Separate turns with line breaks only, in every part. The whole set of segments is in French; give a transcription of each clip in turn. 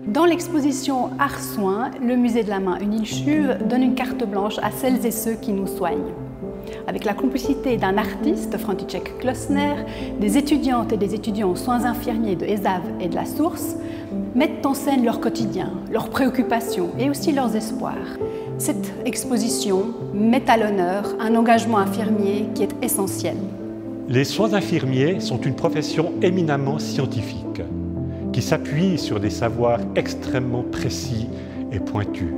Dans l'exposition Art Soins, le musée de la main Unilchuv donne une carte blanche à celles et ceux qui nous soignent. Avec la complicité d'un artiste, František Klossner, des étudiantes et des étudiants aux soins infirmiers de ESAV et de la Source mettent en scène leur quotidien, leurs préoccupations et aussi leurs espoirs. Cette exposition met à l'honneur un engagement infirmier qui est essentiel.
Les soins infirmiers sont une profession éminemment scientifique, qui s'appuie sur des savoirs extrêmement précis et pointus.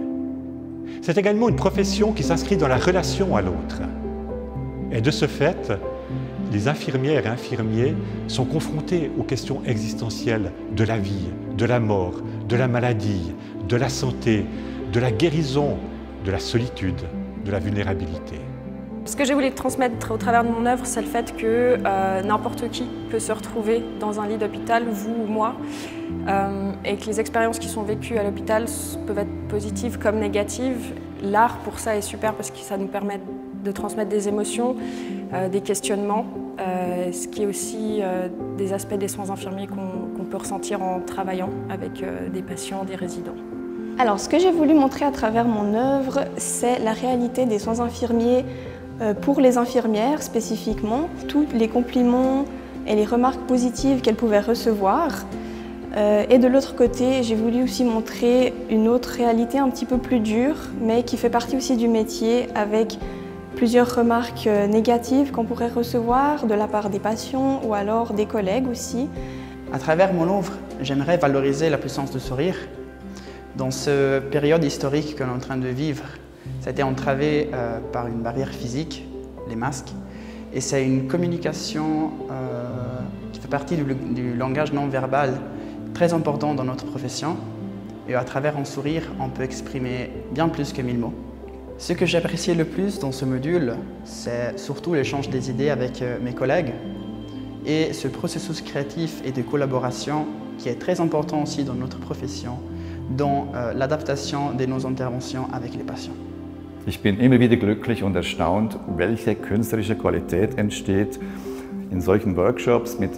C'est également une profession qui s'inscrit dans la relation à l'autre. Et de ce fait, les infirmières et infirmiers sont confrontés aux questions existentielles de la vie, de la mort, de la maladie, de la santé, de la guérison, de la solitude, de la vulnérabilité.
Ce que j'ai voulu transmettre au travers de mon œuvre, c'est le fait que n'importe qui peut se retrouver dans un lit d'hôpital, vous ou moi, et que les expériences qui sont vécues à l'hôpital peuvent être positives comme négatives. L'art, pour ça, est super parce que ça nous permet de transmettre des émotions, des questionnements, ce qui est aussi des aspects des soins infirmiers qu'on peut ressentir en travaillant avec des patients, des résidents.
Alors, ce que j'ai voulu montrer à travers mon œuvre, c'est la réalité des soins infirmiers pour les infirmières spécifiquement, tous les compliments et les remarques positives qu'elles pouvaient recevoir. Et de l'autre côté, j'ai voulu aussi montrer une autre réalité un petit peu plus dure, mais qui fait partie aussi du métier, avec plusieurs remarques négatives qu'on pourrait recevoir de la part des patients ou alors des collègues aussi.
À travers mon œuvre, j'aimerais valoriser la puissance du sourire. Dans cette période historique que l'on est en train de vivre, ça a été entravé par une barrière physique, les masques, et c'est une communication qui fait partie du langage non verbal très important dans notre profession. Et à travers un sourire, on peut exprimer bien plus que 1000 mots. Ce que j'appréciais le plus dans ce module, c'est surtout l'échange des idées avec mes collègues et ce processus créatif et de collaboration qui est très important aussi dans notre profession, dans l'adaptation de nos interventions avec les patients.
Ich bin immer wieder glücklich und erstaunt, welche künstlerische Qualität entsteht in solchen Workshops mit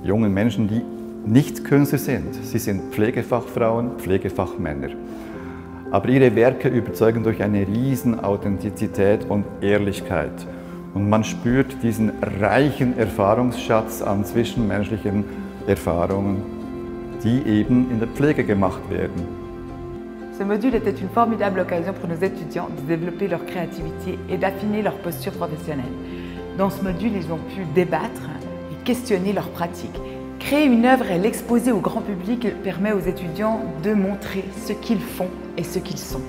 jungen Menschen, die nicht Künstler sind. Sie sind Pflegefachfrauen, Pflegefachmänner. Aber ihre Werke überzeugen durch eine riesen Authentizität und Ehrlichkeit. Und man spürt diesen reichen Erfahrungsschatz an zwischenmenschlichen Erfahrungen, die eben in der Pflege gemacht werden.
Ce module était une formidable occasion pour nos étudiants de développer leur créativité et d'affiner leur posture professionnelle. Dans ce module, ils ont pu débattre et questionner leurs pratiques. Créer une œuvre et l'exposer au grand public permet aux étudiants de montrer ce qu'ils font et ce qu'ils sont.